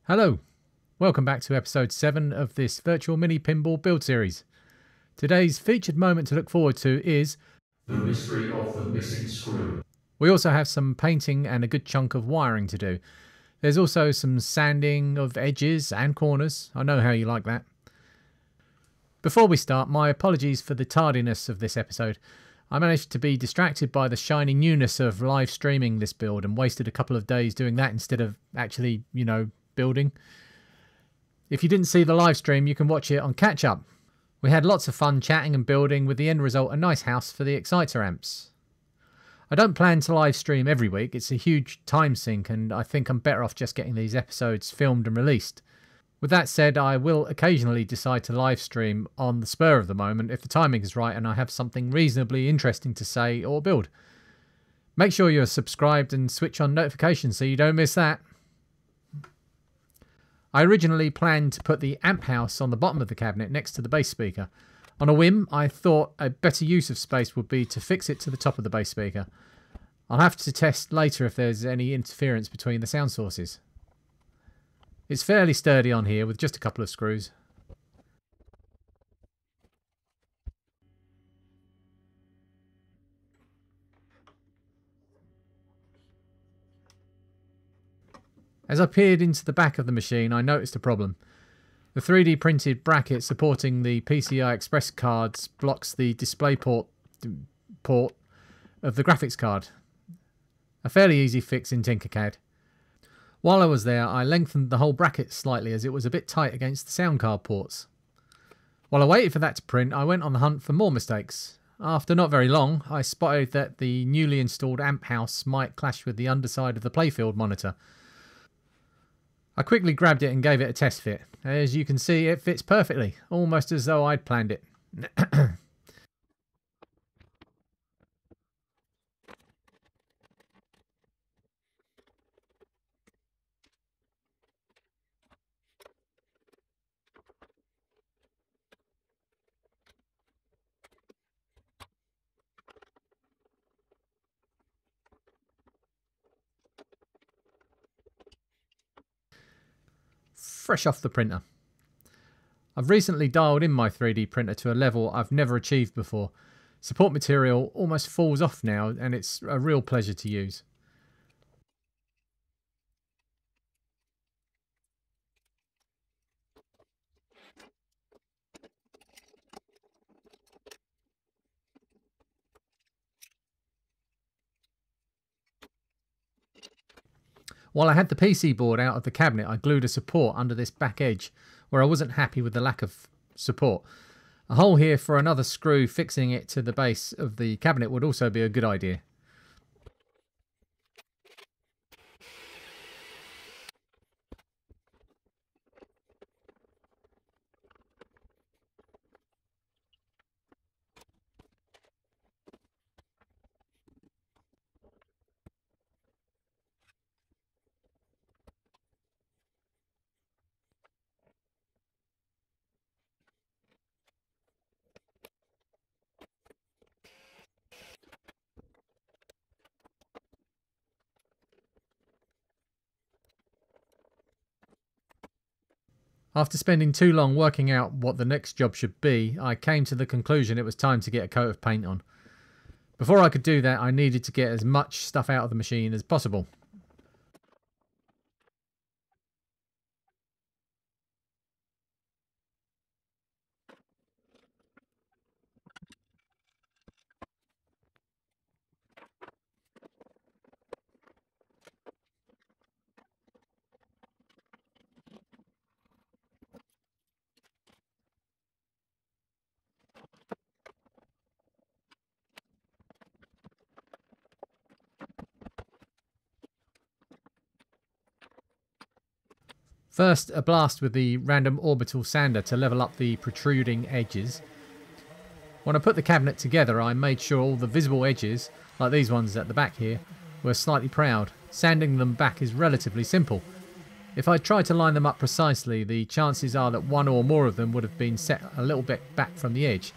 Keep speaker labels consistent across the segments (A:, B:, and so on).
A: Hello, welcome back to episode 7 of this virtual mini pinball build series. Today's featured moment to look forward to is
B: The Mystery of the Missing Screw.
A: We also have some painting and a good chunk of wiring to do. There's also some sanding of edges and corners. I know how you like that. Before we start, my apologies for the tardiness of this episode. I managed to be distracted by the shiny newness of live streaming this build and wasted a couple of days doing that instead of actually, building. If you didn't see the live stream, you can watch it on catch up. We had lots of fun chatting and building, with the end result a nice house for the exciter amps. I don't plan to live stream every week. It's a huge time sink and I think I'm better off just getting these episodes filmed and released. With that said, I will occasionally decide to live stream on the spur of the moment if the timing is right and I have something reasonably interesting to say or build. Make sure you're subscribed and switch on notifications so you don't miss that. I originally planned to put the amp house on the bottom of the cabinet next to the bass speaker. On a whim, I thought a better use of space would be to fix it to the top of the bass speaker. I'll have to test later if there's any interference between the sound sources. It's fairly sturdy on here with just a couple of screws. As I peered into the back of the machine, I noticed a problem. The 3D printed bracket supporting the PCI Express cards blocks the display port of the graphics card. A fairly easy fix in Tinkercad. While I was there, I lengthened the whole bracket slightly as it was a bit tight against the sound card ports. While I waited for that to print, I went on the hunt for more mistakes. After not very long, I spotted that the newly installed amp house might clash with the underside of the Playfield monitor. I quickly grabbed it and gave it a test fit. As you can see, it fits perfectly, almost as though I'd planned it. Fresh off the printer. I've recently dialed in my 3D printer to a level I've never achieved before. Support material almost falls off now and it's a real pleasure to use. While I had the PC board out of the cabinet, I glued a support under this back edge where I wasn't happy with the lack of support. A hole here for another screw fixing it to the base of the cabinet would also be a good idea. After spending too long working out what the next job should be, I came to the conclusion it was time to get a coat of paint on. Before I could do that, I needed to get as much stuff out of the machine as possible. First, a blast with the random orbital sander to level up the protruding edges. When I put the cabinet together, I made sure all the visible edges, like these ones at the back here, were slightly proud. Sanding them back is relatively simple. If I tried to line them up precisely, the chances are that one or more of them would have been set a little bit back from the edge.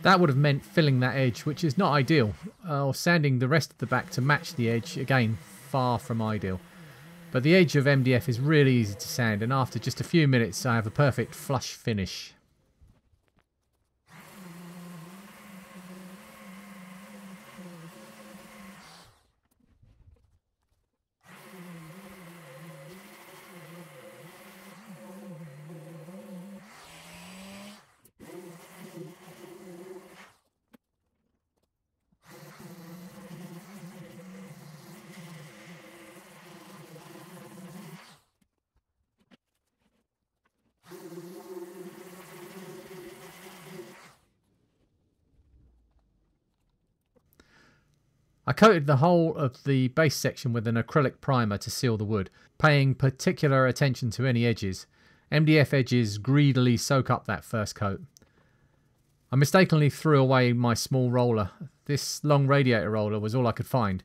A: That would have meant filling that edge, which is not ideal, or sanding the rest of the back to match the edge, again, far from ideal. But the edge of MDF is really easy to sand, and after just a few minutes I have a perfect flush finish. I coated the whole of the base section with an acrylic primer to seal the wood, paying particular attention to any edges. MDF edges greedily soak up that first coat. I mistakenly threw away my small roller. This long radiator roller was all I could find.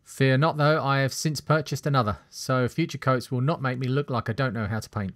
A: Fear not though, I have since purchased another, so future coats will not make me look like I don't know how to paint.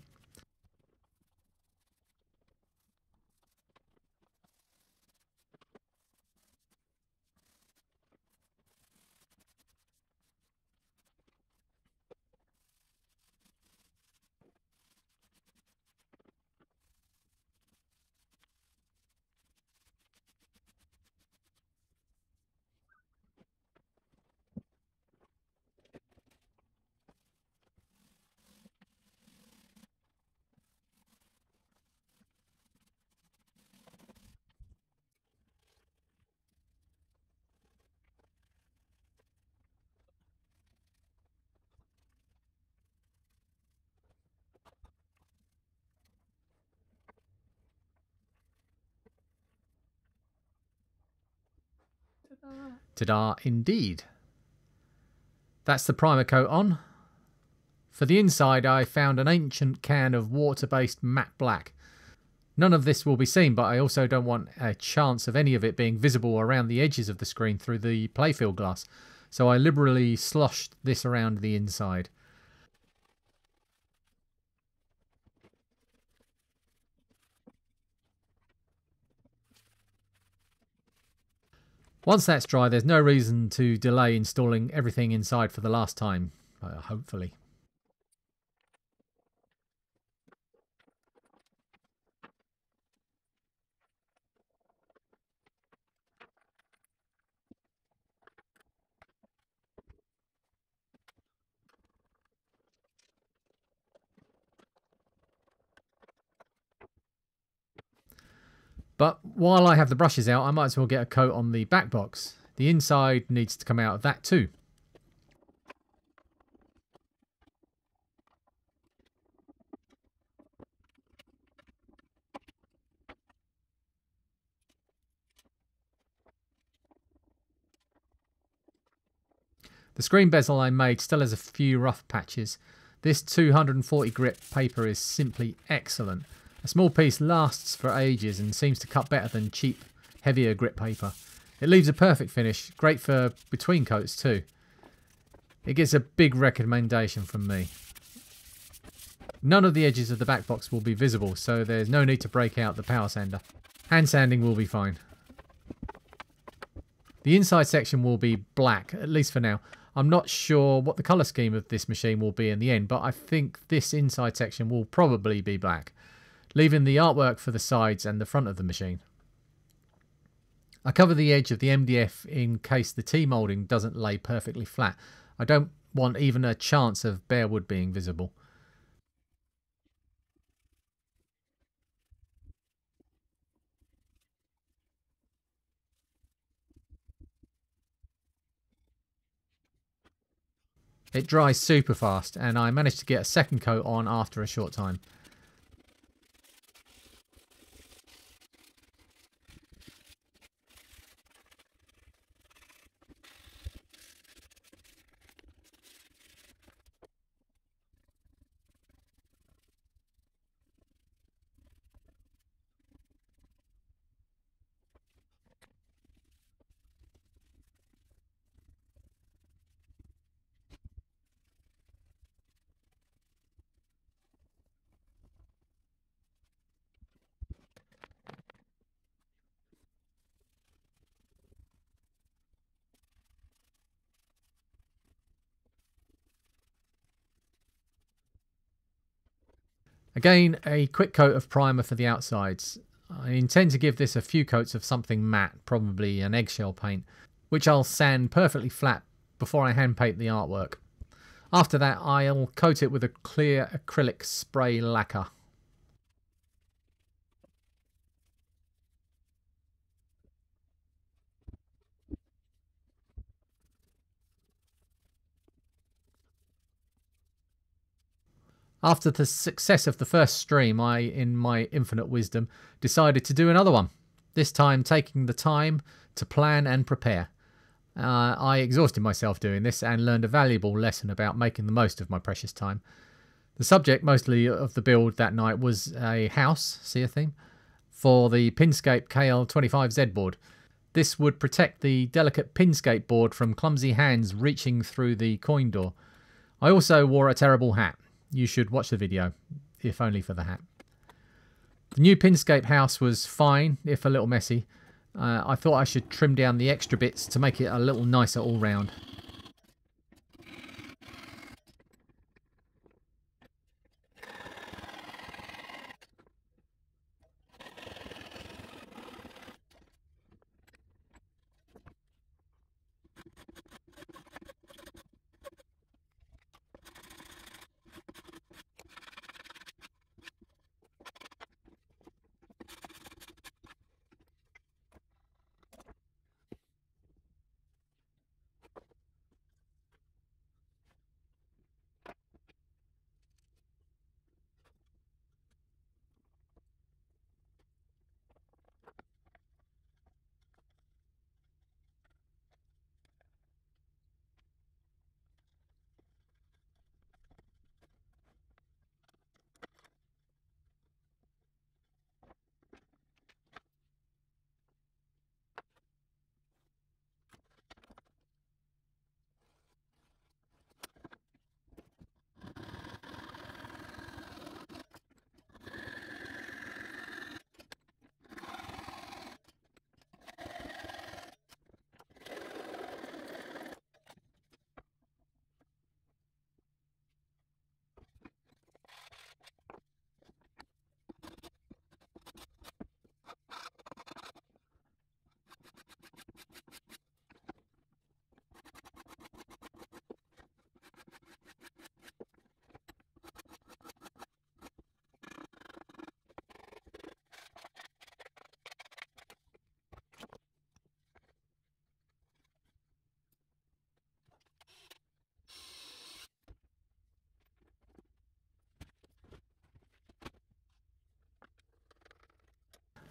A: Ta-da indeed. That's the primer coat on. For the inside I found an ancient can of water-based matte black. None of this will be seen, but I also don't want a chance of any of it being visible around the edges of the screen through the Playfield glass, so I liberally sloshed this around the inside. Once that's dry, there's no reason to delay installing everything inside for the last time, hopefully. But while I have the brushes out, I might as well get a coat on the back box. The inside needs to come out of that too. The screen bezel I made still has a few rough patches. This 240 grit paper is simply excellent. A small piece lasts for ages and seems to cut better than cheap, heavier grit paper. It leaves a perfect finish, great for between coats too. It gets a big recommendation from me. None of the edges of the back box will be visible, so there's no need to break out the power sander. Hand sanding will be fine. The inside section will be black, at least for now. I'm not sure what the colour scheme of this machine will be in the end, but I think this inside section will probably be black, leaving the artwork for the sides and the front of the machine. I cover the edge of the MDF in case the T-moulding doesn't lay perfectly flat. I don't want even a chance of bare wood being visible. It dries super fast, and I managed to get a second coat on after a short time. Again, a quick coat of primer for the outsides. I intend to give this a few coats of something matte, probably an eggshell paint, which I'll sand perfectly flat before I hand paint the artwork. After that, I'll coat it with a clear acrylic spray lacquer. After the success of the first stream, I, in my infinite wisdom, decided to do another one, this time taking the time to plan and prepare. I exhausted myself doing this and learned a valuable lesson about making the most of my precious time. The subject mostly of the build that night was a house, see a theme, for the Pinscape KL25Z board. This would protect the delicate Pinscape board from clumsy hands reaching through the coin door. I also wore a terrible hat. You should watch the video, if only for the hat. The new Pinscape house was fine, if a little messy. I thought I should trim down the extra bits to make it a little nicer all round.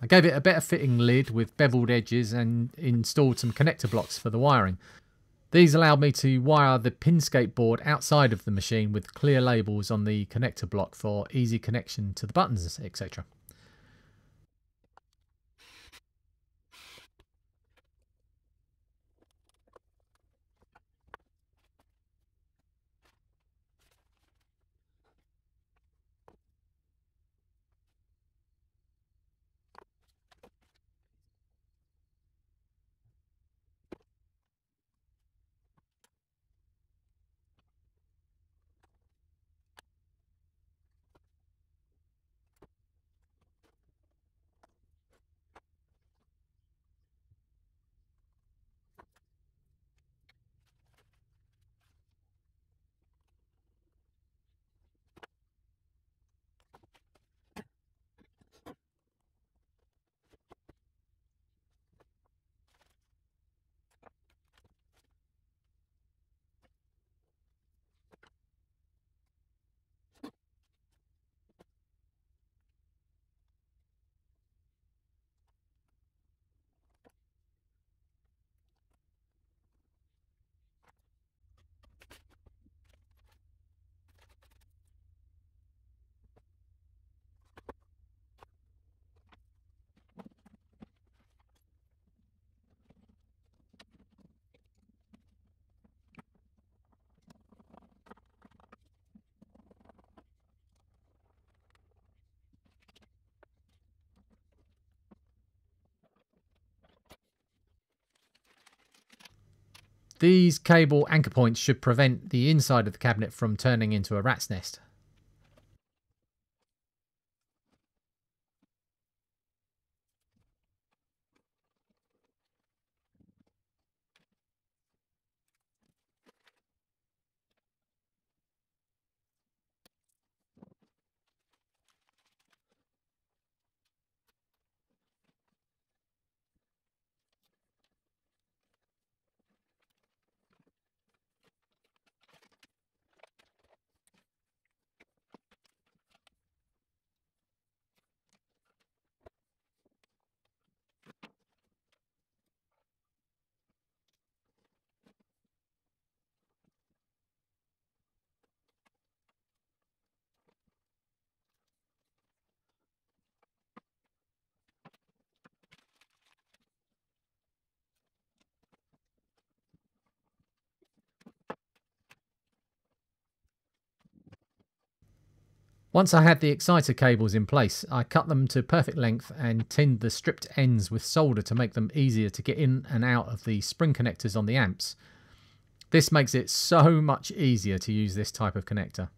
A: I gave it a better fitting lid with beveled edges and installed some connector blocks for the wiring. These allowed me to wire the Pinscape board outside of the machine with clear labels on the connector block for easy connection to the buttons, etc. These cable anchor points should prevent the inside of the cabinet from turning into a rat's nest. Once I had the exciter cables in place, I cut them to perfect length and tinned the stripped ends with solder to make them easier to get in and out of the spring connectors on the amps. This makes it so much easier to use this type of connector.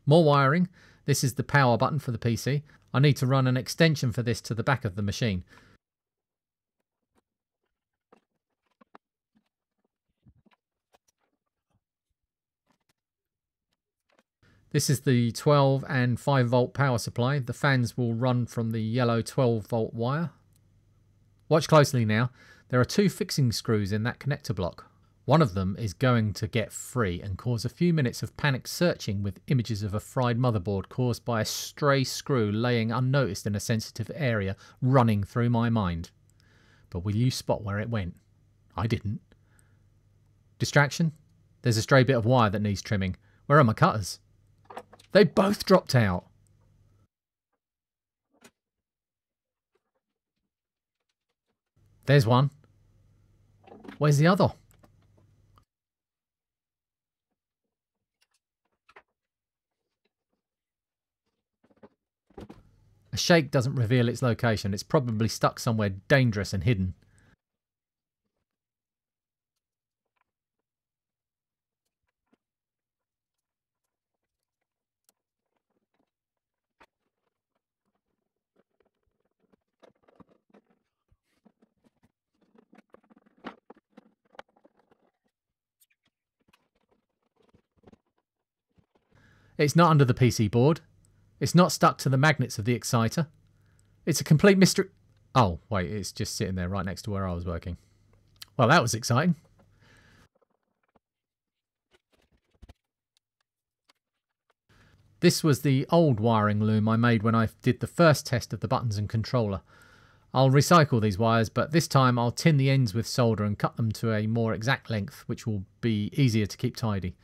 A: More wiring. This is the power button for the PC. I need to run an extension for this to the back of the machine. This is the 12 and 5 volt power supply. The fans will run from the yellow 12 volt wire. Watch closely now. There are 2 fixing screws in that connector block. One of them is going to get free and cause a few minutes of panicked searching with images of a fried motherboard caused by a stray screw laying unnoticed in a sensitive area running through my mind. But will you spot where it went? I didn't. Distraction? There's a stray bit of wire that needs trimming. Where are my cutters? They both dropped out. There's one. Where's the other? A shake doesn't reveal its location. It's probably stuck somewhere dangerous and hidden. It's not under the PC board. It's not stuck to the magnets of the exciter. It's a complete mystery. Oh, wait, it's just sitting there right next to where I was working. Well, that was exciting. This was the old wiring loom I made when I did the first test of the buttons and controller. I'll recycle these wires, but this time I'll tin the ends with solder and cut them to a more exact length, which will be easier to keep tidy.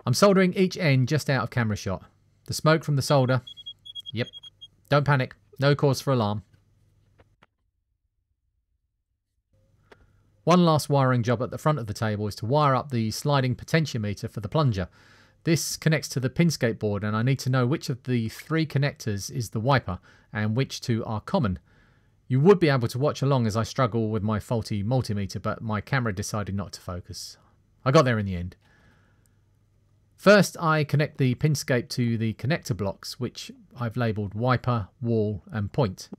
A: I'm soldering each end just out of camera shot. The smoke from the solder. Yep. Don't panic. No cause for alarm. One last wiring job at the front of the table is to wire up the sliding potentiometer for the plunger. This connects to the Pinscape board and I need to know which of the 3 connectors is the wiper and which 2 are common. You would be able to watch along as I struggle with my faulty multimeter, but my camera decided not to focus. I got there in the end. First, I connect the Pinscape to the connector blocks, which I've labelled wiper, wall and point.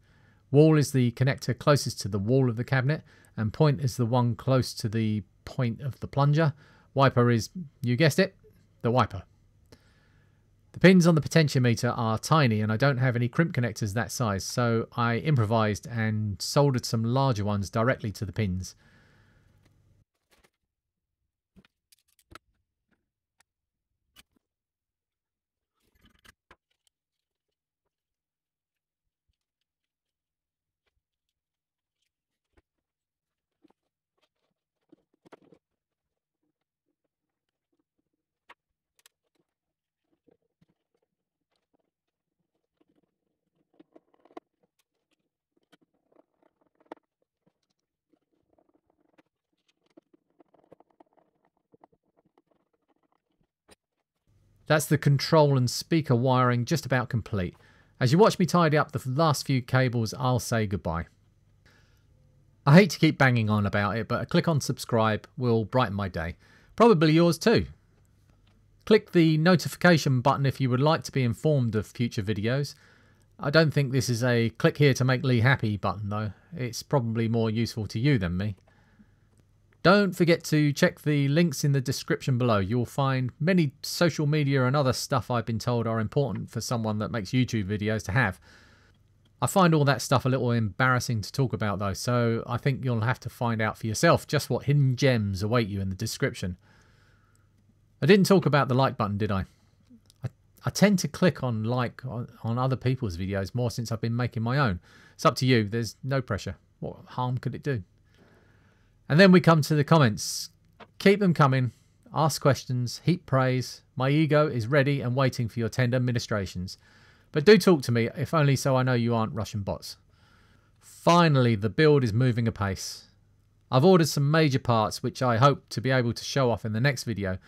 A: Wall is the connector closest to the wall of the cabinet, and point is the one close to the point of the plunger. Wiper is, you guessed it, the wiper. The pins on the potentiometer are tiny and I don't have any crimp connectors that size, so I improvised and soldered some larger ones directly to the pins. That's the control and speaker wiring just about complete. As you watch me tidy up the last few cables, I'll say goodbye. I hate to keep banging on about it, but a click on subscribe will brighten my day. Probably yours too. Click the notification button if you would like to be informed of future videos. I don't think this is a click here to make Lee happy button though. It's probably more useful to you than me. Don't forget to check the links in the description below. You'll find many social media and other stuff I've been told are important for someone that makes YouTube videos to have. I find all that stuff a little embarrassing to talk about though, so I think you'll have to find out for yourself just what hidden gems await you in the description. I didn't talk about the like button, did I? I tend to click on like on other people's videos more since I've been making my own. It's up to you, there's no pressure. What harm could it do? And then we come to the comments. Keep them coming. Ask questions. Heap praise. My ego is ready and waiting for your tender ministrations. But do talk to me, if only so I know you aren't Russian bots. Finally, the build is moving apace. I've ordered some major parts, which I hope to be able to show off in the next video.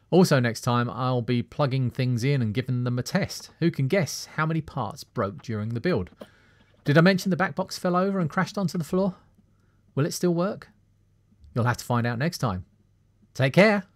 A: Also next time, I'll be plugging things in and giving them a test. Who can guess how many parts broke during the build? Did I mention the back box fell over and crashed onto the floor? Will it still work? You'll have to find out next time. Take care.